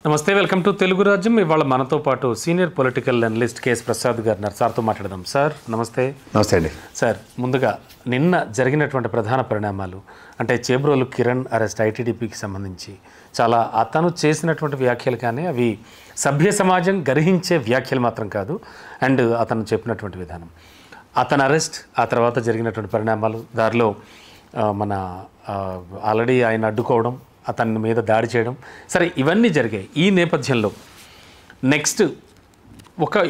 నమస్తే, welcome to Telugu రాజ్యం. ఇవాళ మనతో పాటు senior political analyst KS Prasad గారు ఉన్నారు. సార్తో మాట్లాడదాం. సార్ నమస్తే. నమస్తే అండి. సార్, ముందుగా నిన్న జరిగినటువంటి ప్రధాన పరిణామాలు అంటే చేబ్రోలు కిరణ్ అరెస్ట్, ఐటీడీపీకి సంబంధించి చాలా అతను చేసినటువంటి వ్యాఖ్యలు కానీ అవి సభ్య సమాజం గర్హించే వ్యాఖ్యలు మాత్రం కాదు. అండ్ అతను చెప్పినటువంటి విధానం, అతను అరెస్ట్, ఆ తర్వాత జరిగినటువంటి పరిణామాలు, దారిలో మన ఆల్రెడీ ఆయన అడ్డుకోవడం, అతని మీద దాడి చేయడం, సరే ఇవన్నీ జరిగాయి. ఈ నేపథ్యంలో నెక్స్ట్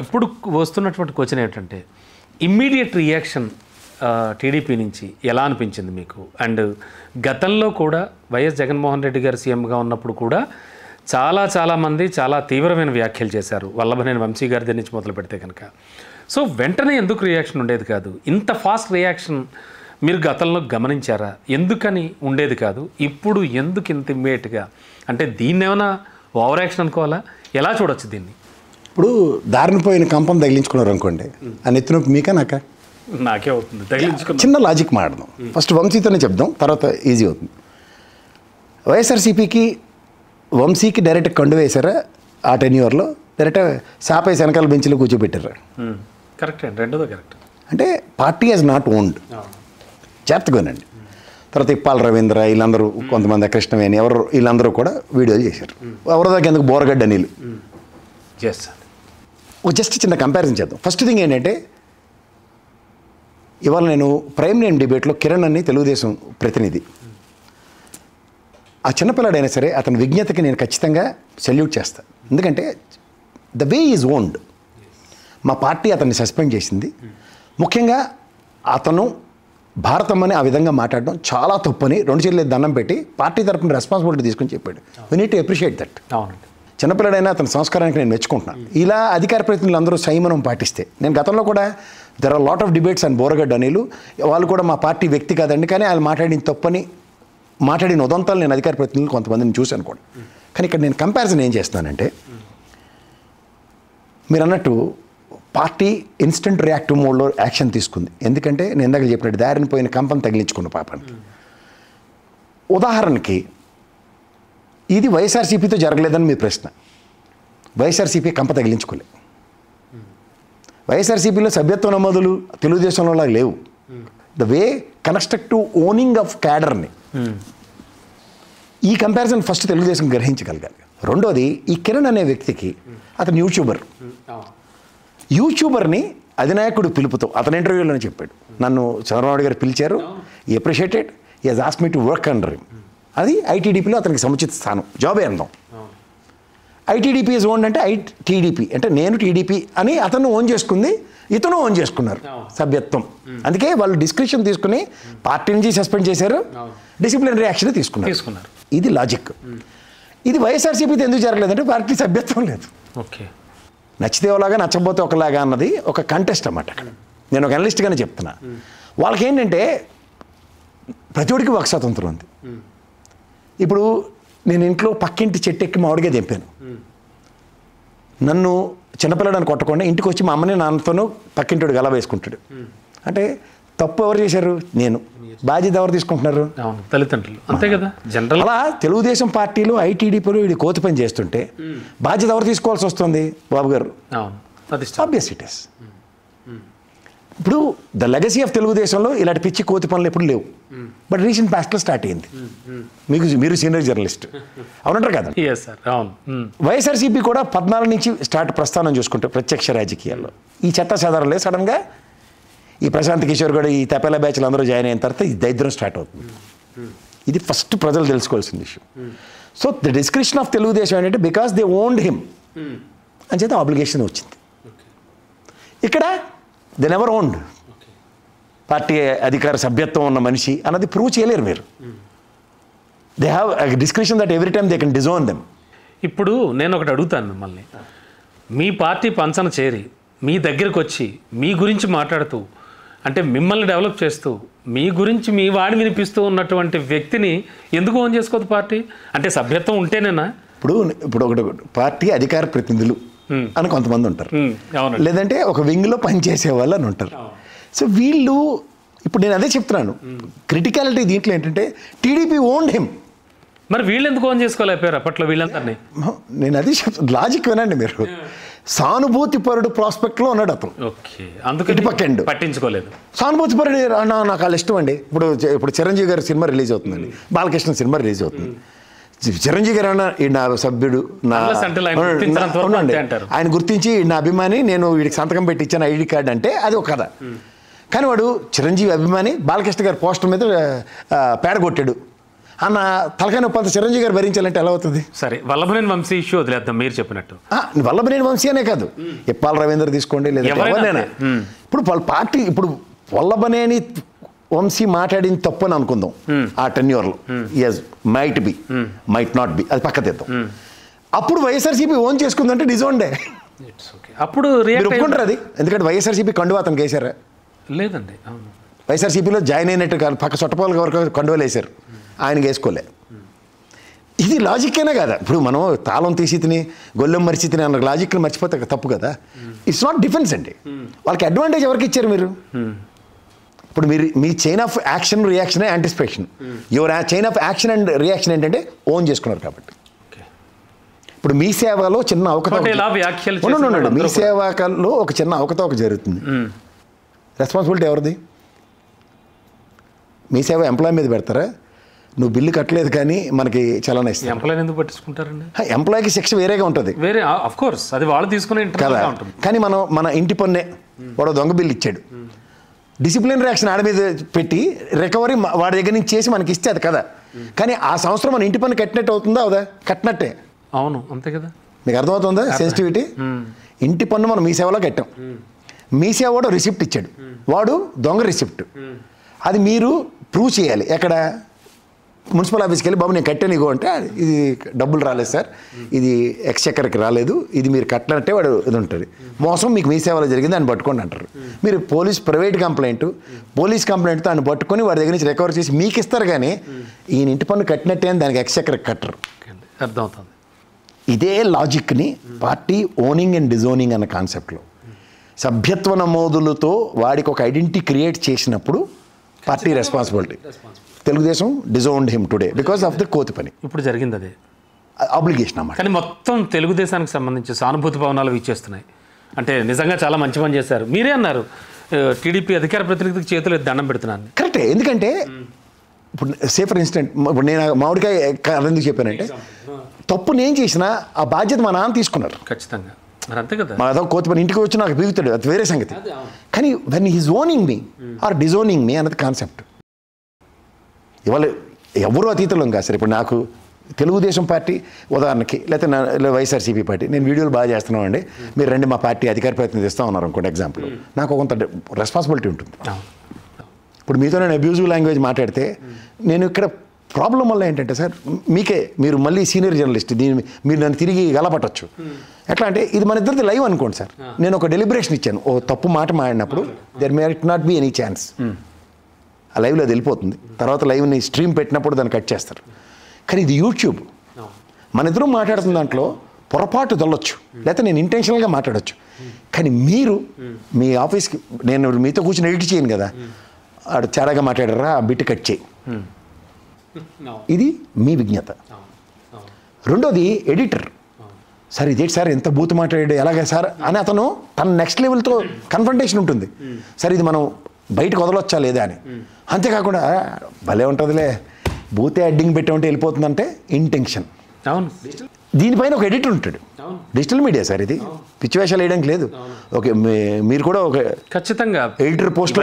ఇప్పుడు వస్తున్నటువంటి క్వశ్చన్ ఏంటంటే ఇమ్మీడియట్ రియాక్షన్ టీడీపీ నుంచి ఎలా అనిపించింది మీకు? అండ్ గతంలో కూడా వైఎస్ జగన్మోహన్ రెడ్డి గారు సీఎంగా ఉన్నప్పుడు కూడా చాలామంది చాలా తీవ్రమైన వ్యాఖ్యలు చేశారు. వల్లభనేని వంశీ గారి దగ్గర నుంచి మొదలు పెడితే కనుక. సో వెంటనే ఎందుకు రియాక్షన్ ఉండేది కాదు? ఇంత ఫాస్ట్ రియాక్షన్ మీరు గతంలో గమనించారా? ఎందుకని ఉండేది కాదు, ఇప్పుడు ఎందుకు ఇంత ఇమ్మీడియట్గా? అంటే దీన్ని ఏమైనా ఓవర్ యాక్షన్ అనుకోవాలా, ఎలా చూడొచ్చు దీన్ని? ఇప్పుడు దారిని పోయిన కంపం తగిలించుకున్నారు అనుకోండి, ఆ నెత్తిన మీకా నాకా? నాకే అవుతుంది తగిలించుకున్నా. చిన్న లాజిక్ మాడదాం. ఫస్ట్ వంశీతోనే చెప్దాం, తర్వాత ఈజీ అవుతుంది. వైఎస్ఆర్సీపీకి వంశీకి డైరెక్ట్ కండు వేశారా? ఆ టెన్యూర్లో డైరెక్ట్ శాపై వెనకాల బెంచ్లో కూర్చోబెట్టారా? కరెక్ట్ అండి, రెండోదో కరెక్ట్. అంటే పార్టీ హాజ్ నాట్ ఓన్డ్, జాగ్రత్తగానండి. తర్వాత ఇప్పాల రవీంద్ర వీళ్ళందరూ, కొంతమంది కృష్ణవేణి ఎవరు, వీళ్ళందరూ కూడా వీడియోలు చేశారు. ఎవరి దాకా ఎందుకు బోరగడ్డ నీళ్ళు. జస్ట్ చిన్న కంపారిజన్ చేద్దాం. ఫస్ట్ థింగ్ ఏంటంటే, ఇవాళ నేను ప్రైమ్ నేమ్ డిబేట్లో కిరణ్ అని తెలుగుదేశం ప్రతినిధి, ఆ చిన్నపిల్లాడైనా సరే అతని విజ్ఞతకి నేను ఖచ్చితంగా సెల్యూట్ చేస్తాను. ఎందుకంటే ద వే ఈజ్ ఓన్డ్. మా పార్టీ అతన్ని సస్పెండ్ చేసింది. ముఖ్యంగా అతను భారతమ్మని ఆ విధంగా మాట్లాడడం చాలా తప్పని 2 చేతులు దండం పెట్టి పార్టీ తరపున రెస్పాన్సిబిలిటీ తీసుకొని చెప్పాడు. We need to appreciate that. అవునండి. చిన్నపిల్లడైనా అతని సంస్కారానికి నేను మెచ్చుకుంటున్నాను. ఇలా అధికార ప్రతినిధులు అందరూ సంయమనం పాటిస్తే, నేను గతంలో కూడా there are lot of debates and Boragadda Anil వాళ్ళు కూడా మా పార్టీ వ్యక్తి కాదండి, కానీ వాళ్ళు మాట్లాడిన తప్పని మాట్లాడిన ఉదంతాలు నేను అధికార ప్రతినిధులు కొంతమందిని చూశాను కూడా. కానీ ఇక్కడ నేను కంపారిజన్ ఏం చేస్తానంటే, మీరు అన్నట్టు పార్టీ ఇన్స్టెంట్ రియాక్టివ్ మోడ్లో యాక్షన్ తీసుకుంది. ఎందుకంటే నేను ఇందాక చెప్పినట్టు దారిని పోయిన కంపం తగిలించుకున్న పాపానికి. ఉదాహరణకి ఇది వైఎస్ఆర్సీపీతో జరగలేదని మీ ప్రశ్న. వైఎస్ఆర్సీపీ కంప తగిలించుకోలే. వైఎస్ఆర్సీపీలో సభ్యత్వ నమోదులు తెలుగుదేశంలో లాగా లేవు. The way constructive owning of క్యాడర్ని, ఈ కంపారిజన్ ఫస్ట్ తెలుగుదేశం గ్రహించగలగాలి. రెండోది, ఈ కిరణ్ అనే వ్యక్తికి, అతను యూట్యూబర్ని అధినాయకుడు పిలుపుతో అతని ఇంటర్వ్యూలోనే చెప్పాడు, నన్ను చంద్రబాబు గారు పిలిచారు, ఈ అప్రిషియేటెడ్, ఈ has asked me to work under him. అది ఐటీడీపీలో అతనికి సముచిత స్థానం, జాబే అందాం. ఐటీడీపీ ఈజ్ ఓన్ అంటే టీడీపీ అంటే నేను టీడీపీ అని అతను ఓన్ చేసుకుంది, ఇతను ఓన్ చేసుకున్నారు సభ్యత్వం. అందుకే వాళ్ళు డిస్క్రిప్షన్ తీసుకుని పార్టీ నుంచి సస్పెండ్ చేశారు, డిసిప్లినరీ యాక్షన్ తీసుకున్నారు. ఇది లాజిక్. ఇది వైఎస్ఆర్సీపీతో ఎందుకు జరగలేదంటే పార్టీ సభ్యత్వం లేదు. ఓకే, నచ్చితే ఒకలాగా నచ్చకపోతే ఒకలాగా అన్నది ఒక కంటెస్ట్ అన్నమాట. అక్కడ నేను ఒక అనలిస్ట్గానే చెప్తున్నా. వాళ్ళకి ఏంటంటే ప్రతివాడికి ఒక స్వాతంత్రం ఉంది. ఇప్పుడు నేను ఇంట్లో పక్కింటి చెట్టు ఎక్కి మామిడిగా తెంపాను, నన్ను చిన్నపిల్లడాన్ని కొట్టకుండా ఇంటికి వచ్చి మా అమ్మని నాన్నతోనూ పక్కింటివాడు గల వేసుకుంటాడు. అంటే తప్పు ఎవరు చేశారు? నేను. బాధ్యత ఎవరు తీసుకుంటున్నారు? తల్లిదండ్రులు. అంతే కదా జనరల్. అలా తెలుగుదేశం పార్టీలో ఐటీడీపీలో వీడి కోతి పని చేస్తుంటే బాధ్యత ఎవరు తీసుకోవాల్సి వస్తుంది? బాబు గారు. Obvious it is. ఇప్పుడు ద లెగసీ ఆఫ్ తెలుగుదేశంలో ఇలాంటి పిచ్చి కోతి పనులు ఎప్పుడు లేవు, బట్ రీసెంట్ పాస్ట్లో స్టార్ట్ అయింది. మీరు సీనియర్ జర్నలిస్ట్ అవునంటారు కదా. వైఎస్ఆర్సీపీ కూడా 14 నుంచి స్టార్ట్ ప్రస్థానం చూసుకుంటే ప్రత్యక్ష రాజకీయాల్లో ఈ చెత్త చెదారాలే సడన్గా ఈ ప్రశాంత్ కిషోర్ కూడా ఈ తపేలా బ్యాచ్లు అందరూ జాయిన్ అయిన తర్వాత ఈ దరిద్రం స్టార్ట్ అవుతుంది. ఇది ఫస్ట్ ప్రజలు తెలుసుకోవాల్సిన విషయం. So the description of Telugu Desam ఏంటంటే బికాస్ దే ఓన్డ్ హిమ్ అని చేత ఆబ్లిగేషన్ వచ్చింది. ఇక్కడ దే నెవర్ ఓన్డ్. పార్టీ అధికార సభ్యత్వం ఉన్న మనిషి అన్నది ప్రూవ్ చేయలేరు మీరు. They have description that every time they can disown them. ఇప్పుడు నేను ఒకటి అడుగుతాను మిమ్మల్ని, మీ పార్టీ పంచన చేరి మీ దగ్గరకు వచ్చి మీ గురించి మాట్లాడుతూ, అంటే మిమ్మల్ని డెవలప్ చేస్తూ, మీ గురించి మీ వాడి వినిపిస్తూ ఉన్నటువంటి వ్యక్తిని ఎందుకు ఓన్ చేసుకోదు పార్టీ? అంటే సభ్యత్వం ఉంటేనేనా? ఇప్పుడు ఒకటి పార్టీ అధికార ప్రతినిధులు అని కొంతమంది ఉంటారు, లేదంటే ఒక వింగ్లో పనిచేసే వాళ్ళు అని ఉంటారు. సో వీళ్ళు, ఇప్పుడు నేను అదే చెప్తున్నాను, క్రిటికాలిటీ దీంట్లో ఏంటంటే టీడీపీ ఓన్డ్ హిమ్. మరి వీళ్ళు ఎందుకు ఓన్ చేసుకోలేకపోయారు అప్పట్లో వీళ్ళందరినీ? నేను అది లాజిక్ వినండి మీరు. సానుభూతి పరుడు ప్రాస్పెక్ట్లో ఉన్నాడు అతను. ఓకే, అందుకని పట్టించుకోలేదు. సానుభూతి పరుడు నాకు వాళ్ళు ఇష్టం అండి. ఇప్పుడు చిరంజీవి గారి సినిమా రిలీజ్ అవుతుందండి, బాలకృష్ణ సినిమా రిలీజ్ అవుతుంది. చిరంజీవి గారు అన్న నా సభ్యుడు, ఆయన గుర్తించి నా అభిమాని, నేను వీడికి సంతకం పెట్టి ఇచ్చాను ఐడి కార్డు అంటే అది ఒక కథ. కానీ వాడు చిరంజీవి అభిమాని బాలకృష్ణ గారి పోస్టర్ మీద పేడ కొట్టాడు అన్న తలకాయ నొప్పి అంత చిరంజీవి గారు భరించాలంటే ఎలా అవుతుంది? సరే, వల్లభనేని వంశీ ఇష్యూ వదిలేద్దాం. మీరు చెప్పినట్టు వల్లభనేని వంశీ అనే కాదు, ఎప్పాల రవీంద్ర తీసుకోండి, లేదా ఎవరైనా. ఇప్పుడు వాళ్ళ పార్టీ, ఇప్పుడు వల్లభనేని వంశీ మాట్లాడింది తప్పు అని అనుకుందాం ఆ టెన్యూర్లో, yes might be might not be, అది పక్క తెద్దాం. అప్పుడు వైఎస్ఆర్సీపీ ఓన్ చేసుకుందంటే డిజోన్డే. అప్పుడు ఒప్పుకుంటారు అది, ఎందుకంటే వైఎస్ఆర్సీపీ కండువా అతనికి వేసారా? లేదండి. వైఎస్ఆర్సీపీలో జాయిన్ అయినట్టు కాదు, పక్క చుట్టపాలకు వరకు కండువాలు వేశారు, ఆయనకి వేసుకోలే. ఇది లాజిక్కేనా కదా? ఇప్పుడు మనం తాళం తీసి తిని గొల్లెం మరిచి తిని అన్న లాజిక్ని మర్చిపోతే తప్పు కదా. ఇట్స్ నాట్ డిఫెన్స్ అండి. వాళ్ళకి అడ్వాంటేజ్ ఎవరికి ఇచ్చారు మీరు? ఇప్పుడు మీరు మీ chain of action reaction anticipation, your chain of action and reaction ఏంటంటే ఓన్ చేసుకున్నారు కాబట్టి. ఇప్పుడు మీ సేవలో చిన్న అవకతవక, మీ సేవలో ఒక చిన్న అవకతవక జరుగుతుంది, రెస్పాన్సిబిలిటీ ఎవరిది? మీ సేవ ఎంప్లాయ్ మీద పెడతారా? నువ్వు బిల్లు కట్టలేదు కానీ మనకి చలానా ఇస్తాను. ఎంప్లాయ్ ఎందుకు పట్టించుకుంటారండి? ఎంప్లాయ్కి శిక్ష వేరేగా ఉంటుంది, వేరే ఆఫ్ కోర్స్, అది వాళ్ళు తీసుకునే కదా. కానీ మన ఇంటి పన్నే వాడు దొంగ బిల్లు ఇచ్చాడు, డిసిప్లిన్ రియాక్షన్ ఆడ మీద పెట్టి రికవరీ వాడి దగ్గర నుంచి చేసి మనకి ఇస్తే అది కదా. కానీ ఆ సంవత్సరం మన ఇంటి పన్ను కట్టినట్టు అవుతుందా? అవుదా? కట్టినట్టే. అవును, అంతే కదా. మీకు అర్థమవుతుందా సెన్సిటివిటీ? ఇంటి పన్ను మనం మీ సేవలో కట్టాం, మీ సేవ వాడు రిసిప్ట్ ఇచ్చాడు, వాడు దొంగ రిసిప్ట్, అది మీరు ప్రూవ్ చేయాలి. ఎక్కడ? మున్సిపల్ ఆఫీస్కి వెళ్ళి బాబు నేను కట్టాను ఇగో అంటే, ఇది డబ్బులు రాలేదు సార్, ఇది ఎక్స్చెక్కర్కి రాలేదు, ఇది మీరు కట్టినట్టే వాడు ఇది ఉంటుంది, మోసం మీకు మీ సేవలో జరిగింది అని పట్టుకోండి అంటారు. మీరు ప్రైవేట్ పోలీస్ కంప్లైంట్తో ఆయన పట్టుకొని వాడి దగ్గర నుంచి రికవర్ చేసి మీకు ఇస్తారు, కానీ ఈయన ఇంటి పన్ను కట్టినట్టే అని దానికి ఎక్స్చెక్కర్కి కట్టరు. అర్థమవుతుంది. ఇదే లాజిక్ని పార్టీ ఓనింగ్ అండ్ డిజోనింగ్ అన్న కాన్సెప్ట్లో సభ్యత్వ నమోదులతో వాడికి ఒక ఐడెంటిటీ క్రియేట్ చేసినప్పుడు party responsibility. Telugudesam disowned him today because of the కోతి పని. ఇప్పుడు జరిగింది అదే ఆబ్లిగేషన్ అన్నమాట. కానీ మొత్తం తెలుగుదేశానికి సంబంధించి సానుభూతి భవనాలు ఇచ్చేస్తున్నాయి. అంటే నిజంగా చాలా మంచి పని చేశారు. మీరే అన్నారు టీడీపీ అధికార ప్రతినిధికి చేతులు దండం పెడుతున్నాను. కరెక్టే, ఎందుకంటే ఇప్పుడు సే ఫర్ ఇన్స్టెంట్ ఇప్పుడు నేను మామిడికాయ ఎందుకు చెప్పానంటే, తప్పు నేను చేసినా ఆ బాధ్యత మా నాన్న తీసుకున్నారు. ఖచ్చితంగా అంతే కదా. మా అదో కోతి పని ఇంటికి వచ్చి నాకు బీగుతాడు, అది వేరే సంగతి. కానీ when he's owning me or disowning me అన్నది కాన్సెప్ట్. ఇవాళ ఎవరు అతీతులం కాదు సార్. ఇప్పుడు నాకు తెలుగుదేశం పార్టీ ఉదాహరణకి, లేకపోతే వైఎస్ఆర్సీపీ పార్టీ, నేను వీడియోలు బాగా చేస్తున్నాం అండి, మీరు రండి మా పార్టీ అధికార ప్రతినిధి ఇస్తా ఉన్నారు అనుకోండి ఎగ్జాంపుల్, నాకు కొంత రెస్పాన్సిబిలిటీ ఉంటుంది. ఇప్పుడు మీతో నేను అబ్యూజివ్ లాంగ్వేజ్ మాట్లాడితే, నేను ఇక్కడ ప్రాబ్లం వల్ల ఏంటంటే సార్, మీరు మళ్ళీ సీనియర్ జర్నలిస్ట్, మీరు నన్ను తిరిగి గలపట్టచ్చు. ఎట్లా అంటే, ఇది మన ఇద్దరిది లైవ్ అనుకోండి సార్, నేను ఒక డెలిబరేషన్ ఇచ్చాను, ఓ తప్పు మాట మాడినప్పుడు there may it not be any chance, ఆ లైవ్లో అది వెళ్ళిపోతుంది. తర్వాత లైవ్ని స్ట్రీమ్ పెట్టినప్పుడు దాన్ని కట్ చేస్తారు. కానీ ఇది యూట్యూబ్, మన ఇద్దరం మాట్లాడుతున్న దాంట్లో పొరపాటు దొల్లొచ్చు, లేకపోతే నేను ఇంటెన్షనల్గా మాట్లాడచ్చు. కానీ మీరు మీ ఆఫీస్కి, నేను మీతో కూర్చొని ఎడిట్ చేయను కదా, ఆడు తేడాగా మాట్లాడారా ఆ బిట్ కట్ చేయి, ఇది మీ విజ్ఞత. రెండోది ఎడిటర్, సార్ ఇదేంటి సార్ ఎంత బూత్ మాట్లాడాడు ఎలాగే సార్ అని అతను తన నెక్స్ట్ లెవెల్తో కన్ఫ్రంటేషన్ ఉంటుంది. సార్ ఇది మనం బయటకు వదలొచ్చా లేదా అని. అంతేకాకుండా భలే ఉంటుందిలే బూతే అడ్డింగ్ పెట్టామంటే వెళ్ళిపోతుందంటే ఇంటెన్షన్. అవును, దీనిపైన ఒక ఎడిటర్ ఉంటాడు. డిజిటల్ మీడియా సార్, ఇది పిచ్చి వేషాలు వేయడానికి లేదు. ఓకే, మీరు కూడా ఒక ఖచ్చితంగా ఎడిటర్ పోస్ట్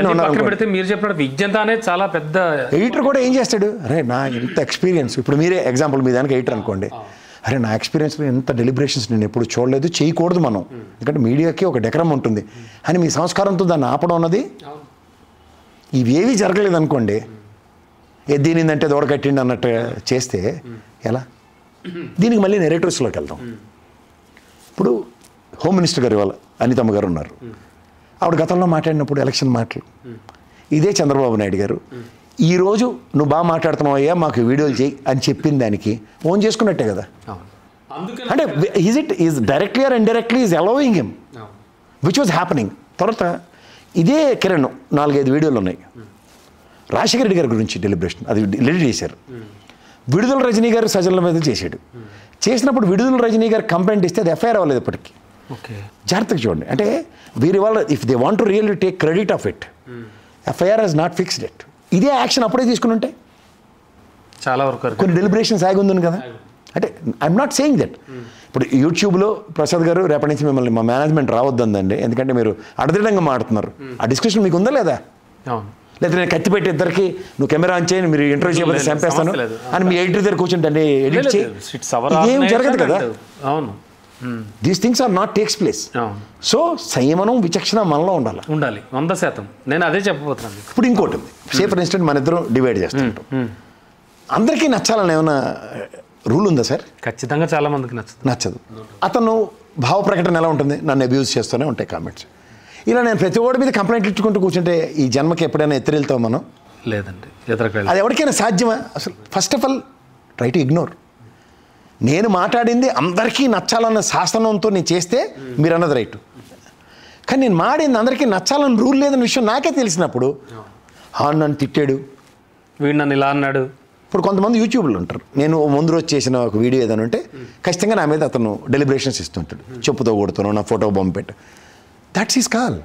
పెడితే మీరు చెప్పినట్టు విజ్ఞత అనేది చాలా పెద్ద. ఎడిటర్ కూడా ఏం చేస్తాడు, అరే నా ఎంత ఎక్స్పీరియన్స్, ఇప్పుడు మీరే ఎగ్జాంపుల్ మీ దానికి ఎడిటర్ అనుకోండి, అరే నా ఎక్స్పీరియన్స్లో ఎంత డెలిబరేషన్స్ నేను ఎప్పుడు చూడలేదు, చేయకూడదు మనం, ఎందుకంటే మీడియాకి ఒక డెకరం ఉంటుంది అని మీ సంస్కారంతో దాన్ని ఆపడం అన్నది. ఇవేవి జరగలేదు అనుకోండి, దీనిందంటే దూడ కట్టిండి అన్నట్టు చేస్తే ఎలా? దీనికి మళ్ళీ నెరేటివ్స్లోకి వెళ్దాం. ఇప్పుడు హోమ్ మినిస్టర్ గారు ఇవాళ అనితమ్మ గారు ఉన్నారు, ఆవిడ గతంలో మాట్లాడినప్పుడు ఎలక్షన్ మాటలు ఇదే చంద్రబాబు నాయుడు గారు ఈరోజు నువ్వు బాగా మాట్లాడుతున్నావు అయ్యా మాకు వీడియోలు చేయి అని చెప్పిన దానికి ఓన్ చేసుకున్నట్టే కదా. అంటే is directly or indirectly is allowing him which was happening. తర్వాత ఇదే కిరణ్ 4-5 వీడియోలు ఉన్నాయి రాజశేఖర రెడ్డి గారి గురించి డెలిబరేషన్, అది డిలీట్ చేశారు. విడుదల రజనీ గారు సజ్జల మీద చేశాడు. చేసినప్పుడు విడుదల రజనీ గారు కంప్లైంట్ ఇస్తే అది ఎఫ్ఐఆర్ అవ్వలేదు ఇప్పటికి. జాగ్రత్తగా చూడండి. అంటే వీరి వాళ్ళ if they want to really take credit of it, FIR has not fixed it. ఇదే యాక్షన్ అప్పుడే తీసుకుని ఉంటే చాలా వరకు కొన్ని డెలిబరేషన్స్ ఆగి ఉంది కదా. అంటే ఐఎమ్ నాట్ సేయింగ్ దట్. ఇప్పుడు యూట్యూబ్లో ప్రసాద్ గారు రేపటి నుంచి మిమ్మల్ని మా మేనేజ్మెంట్ రావద్దండి, ఎందుకంటే మీరు అడదడంగా మాడుతున్నారు. ఆ డిస్కషన్ మీకు ఉందా లేదా? లేదా నేను కత్తి పెట్టి ఇద్దరికి నువ్వు కెమెరా ఆన్ చేయి, మీరు ఇంటర్వ్యూ చేయబోతే చంపేస్తాను అని మీ ఎడిటర్ దగ్గర కూర్చుంటే ఎడిట్ చేయి, ఏం జరగదు కదా. అవును, these things are not takes place. So సంయమనం విచక్షణ మనలో ఉండాలి 100%. నేను అదే చెప్పబోతున్నాను. ఇప్పుడు ఇంకోటి ఉంది. సే ఫర్ ఇన్స్టెంట్ మన ఇద్దరం డివైడ్ చేస్తుంటాం. అందరికీ నచ్చాలని ఏమైనా రూల్ ఉందా సార్? ఖచ్చితంగా చాలా మందికి నచ్చదు. అతను భావ ప్రకటన ఎలా ఉంటుంది? నన్ను అబ్యూజ్ చేస్తూనే ఉంటాయి కామెంట్స్. ఇలా నేను ప్రతి ఒక్కడి మీద కంప్లైంట్ ఇచ్చుకుంటూ కూర్చుంటే ఈ జన్మకి ఎప్పుడైనా ఎత్తురెళ్తాం మనం? లేదండి. అది ఎవరికైనా సాధ్యమా? అసలు first of all try to ignore. నేను మాట్లాడింది అందరికీ నచ్చాలన్న శాసనంతో నేను చేస్తే మీరు అన్నది రైట్. కానీ నేను మాడింది అందరికీ నచ్చాలని రూల్ లేదన్న విషయం నాకే తెలిసినప్పుడు నన్ను తిట్టాడు, వీడు నన్ను ఇలా అన్నాడు. ఇప్పుడు కొంతమంది యూట్యూబ్లో ఉంటారు. నేను ముందు రోజు చేసిన ఒక వీడియో ఏదైనా ఉంటే ఖచ్చితంగా నా మీద అతను డెలిబరేషన్స్ ఇస్తుంటాడు. చెప్పుతో కొడుతున్నావు, నా ఫోటో బొమ్మ పెట్టు. That's is call.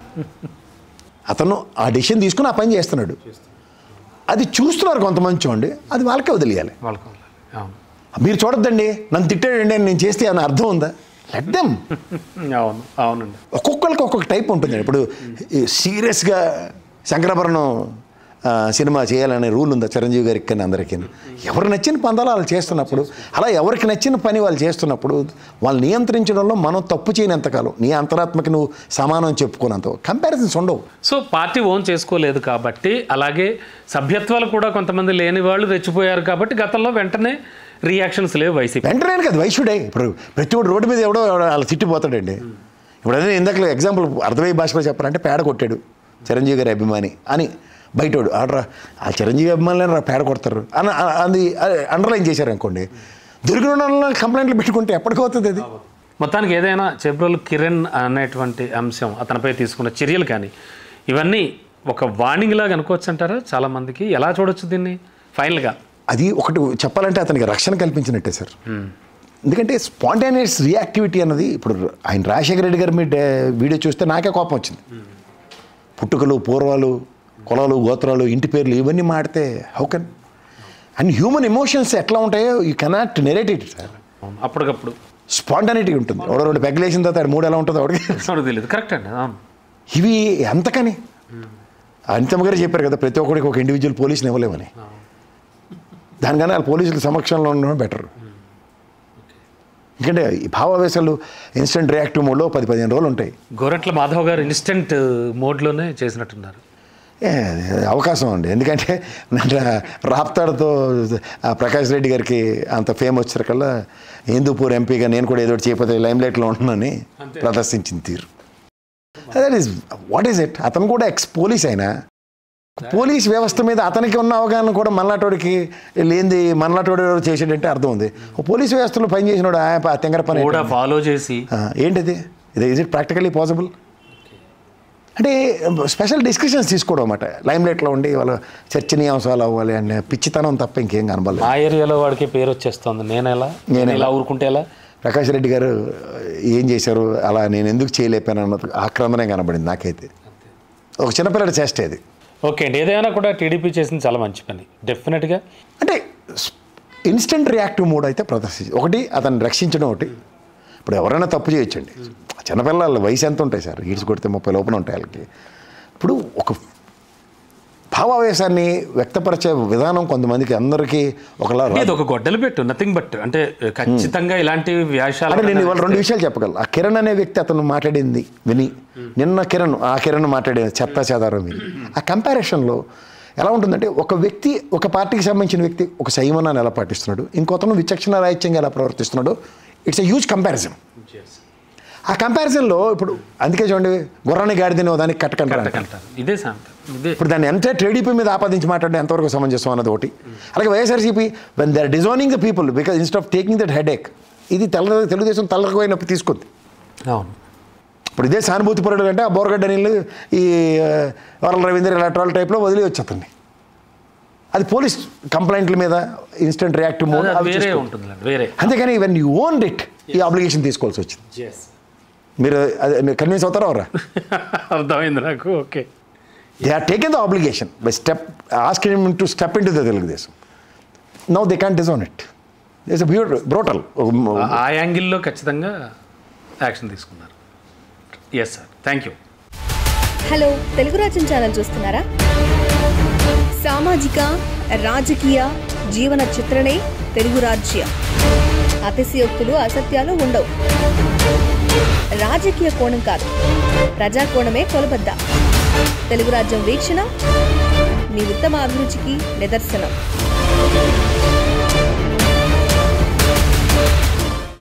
అతను ఆ డిసిషన్ తీసుకుని ఆ పని చేస్తున్నాడు. అది చూస్తున్నారు కొంతమంది, చూడండి, అది వాళ్ళకే వదిలేయాలి. మీరు చూడొద్దండి నన్ను తిట్టాడండి అని నేను చేస్తే అని అర్థం ఉందా? Let them. అవునండి. ఒక్కొక్కరికి ఒక్కొక్క టైప్ ఉంటుంది. ఇప్పుడు సీరియస్గా శంకరాభరణం సినిమా చేయాలనే రూల్ ఉందా చిరంజీవి గారికి? కానీ అందరికీ ఎవరు నచ్చిన పందాలు వాళ్ళు చేస్తున్నప్పుడు, అలా ఎవరికి నచ్చిన పని వాళ్ళు చేస్తున్నప్పుడు వాళ్ళు నియంత్రించడంలో మనం తప్పు చేయనంతకాలం నీ అంతరాత్మకి నువ్వు సమానం చెప్పుకోనంత కంపారిజన్స్ ఉండవు. సో పార్టీ ఓన్ చేసుకోలేదు కాబట్టి, అలాగే సభ్యత్వాలు కూడా కొంతమంది లేని వాళ్ళు రెచ్చిపోయారు కాబట్టి గతంలో వెంటనే రియాక్షన్స్ లేవు వైసీపీ. వెంటనే కదా వైషుడే. ఇప్పుడు ప్రతి ఒక్కటి రోడ్డు మీద ఎవడో అలా తిట్టిపోతాడండి. ఇప్పుడు అదే ఇందాక ఎగ్జాంపుల్ అర్థమయ్యే భాషలో చెప్పాలంటే పేడ కొట్టాడు చిరంజీవి గారి అభిమాని అని బయటోడు ఆడరా ఆ చిరంజీవి అభిమానులు రా పేడ కొడతారు అని అది అండర్లైన్ చేశారు అనుకోండి. దొరికిన కంప్లైంట్లు పెట్టుకుంటే ఎప్పటికవుతుంది అది. మొత్తానికి ఏదైనా చేబ్రోలు కిరణ్ అనేటువంటి అంశం, అతనిపై తీసుకున్న చర్యలు కానీ ఇవన్నీ ఒక వార్నింగ్ లాగా అనుకోవచ్చు అంటారా? చాలామందికి ఎలా చూడొచ్చు దీన్ని ఫైనల్గా? అది ఒకటి చెప్పాలంటే అతనికి రక్షణ కల్పించినట్టే సార్. ఎందుకంటే స్పాంటేనియస్ రియాక్టివిటీ అన్నది ఇప్పుడు ఆయన రాజశేఖర రెడ్డి గారి మీద వీడియో చూస్తే నాకే కోపం వచ్చింది. పుట్టుకలు, పూర్వాలు, కులాలు, గోత్రాలు, ఇంటి పేర్లు ఇవన్నీ మాడితే how can? And human emotions ఎట్లా ఉంటాయో you cannot narrate it sir. అప్పటికప్పుడు స్పాంటానిటీ ఉంటుంది. ఎవడో రెండు పెగ్గలేసిన తర్వాత మూడు ఎలా ఉంటుందో ఎవరికి తెలియదు. కరెక్ట్ అండి. ఇవి ఎంతకని అనితమ్మ గారు చెప్పారు కదా, ప్రతి ఒక్కరికి ఒక ఇండివిజువల్ పోలీసుని ఇవ్వలేమని. దానికన్నా వాళ్ళ పోలీసుల సమక్షంలో ఉండడం బెటర్. ఎందుకంటే ఈ భావావేశాలు ఇన్స్టెంట్ రియాక్టివ్ మోడ్లో 10-15 రోజులు ఉంటాయి. గోరంట్ల మాధవ్ గారు ఇన్స్టెంట్ మోడ్లోనే చేసినట్టున్నారు. అవకాశం అండి. ఎందుకంటే రాప్తాడుతో ప్రకాష్ రెడ్డి గారికి అంత ఫేమ్ వచ్చేసరికల్లా హిందూపూర్ ఎంపీగా నేను కూడా ఏదో చేయకపోతే లైమ్లైట్లో ఉంటున్నానని ప్రదర్శించిన తీరు. That is what is it. అతను కూడా పోలీస్ అయినా పోలీస్ వ్యవస్థ మీద అతనికి ఉన్న అవగాహన కూడా మల్లాటోడికి లేనిది మనలాటోడు చేసాడంటే అర్థం ఉంది. పోలీస్ వ్యవస్థలో పనిచేసినాడు తెంగర పని ఫాలో చేసి ఏంటిది? Is it practically possible? అంటే స్పెషల్ డిస్కషన్స్ తీసుకోవడం అన్నమాట. లైమ్లైట్లో ఉండి వాళ్ళ చర్చనీయాంశాలు అవ్వాలి అనే పిచ్చితనం తప్ప ఇంకేం కనబడలేదు. ఆ ఏరియాలో వాడికి పేరు వచ్చేస్తుంది. నేను ఎలా ఊరుకుంటే ఎలా? ప్రకాష్ రెడ్డి గారు ఏం చేశారు అలా నేను ఎందుకు చేయలేపాను అన్నది ఆక్రందనే కనబడింది నాకైతే. ఒక చిన్నపిల్లడి చేస్తే అది. ఓకే అండి. ఏదైనా కూడా టీడీపీ చేసింది చాలా మంచి పని డెఫినెట్గా. అంటే ఇన్స్టెంట్ రియాక్టివ్ మూడ్ అయితే ప్రదర్శించి ఒకటి అతన్ని రక్షించడం ఒకటి. ఇప్పుడు ఎవరైనా తప్పు చేయొచ్చండి. చిన్నపిల్లల వయసు ఎంత ఉంటాయి సార్? ఈడ్చి కొడితే 30 లోపల ఉంటాయి వాళ్ళకి. ఇప్పుడు ఒక భావావేశాన్ని వ్యక్తపరిచే విధానం కొంతమందికి అందరికీ ఒకలా ఒక గొడ్డలు పెట్టు నథింగ్ బట్ అంటే ఖచ్చితంగా ఇలాంటి వ్యాసాలు. అంటే నేను ఇవాళ 2 విషయాలు చెప్పగలను. ఆ కిరణ్ అనే వ్యక్తి అతను మాట్లాడింది విని నిన్న ఆ కిరణ్ మాట్లాడేది చెత్తా చెదారం విని ఆ కంపారిజన్లో ఎలా ఉంటుందంటే ఒక వ్యక్తి ఒక పార్టీకి సంబంధించిన వ్యక్తి ఒక సంయమనాన్ని ఎలా పాటిస్తున్నాడు, ఇంకొతను విచక్షణ రాహిత్యంగా ఎలా ప్రవర్తిస్తున్నాడు. It's a huge comparison. ఆ కంపారిజన్లో ఇప్పుడు అందుకే చూడండి గుర్రాన్ని గాడిదని దానికి కట్టకంటారు. ఇదే ఇప్పుడు దాన్ని ఎంత టీడీపీ మీద ఆపాదించి మాట్లాడడం ఎంతవరకు సమంజసం అన్నది ఒకటి. అలాగే YSRCP when they are డిజోనింగ్ the people because instead of taking that headache ఇది తెలుగుదేశం తలకపోయినప్పుడు తీసుకుంది. అవును. ఇప్పుడు ఇదే సానుభూతి పరుడు అంటే ఆ బోరగడ్డ నీళ్ళు ఈ వరల రవీంద్ర ఎలక్ట్రాల్ టైప్లో వదిలి వచ్చి అతన్ని అది పోలీస్ కంప్లైంట్ల మీద ఇన్స్టెంట్ రియాక్టివ్ మోడ్ వేరే ఉంటుంది వేరే. అంతేగాని వెన్ యూ ఓన్ ఇట్ ఈ అబ్లిగేషన్ తీసుకోవాల్సి వచ్చింది. మీరు కన్విన్స్ అవుతారా అవరా? అర్థమైంది నాకు. Okay, they are taken the obligation by step asking him to step in to the Telugu Desam. Now they can't disown it. It's brutal. ఆ యాంగిల్లో ఖచ్చితంగా యాక్షన్ తీసుకున్నారు. Yes sir, thank you. Hello, Telugu రాజ్యం ఛానల్ చూస్తున్నారా? సామాజిక రాజకీయ జీవన చిత్రణే తెలుగు రాజ్యం. అతిశయోక్తులు అసత్యాలు ఉండవు. రాజకీయ కోణం కాదు, ప్రజా కోణమే కొలబద్ద. తెలుగు రాజ్యం వీక్షణ మీ ఉత్తమ అభిరుచికి నిదర్శనం.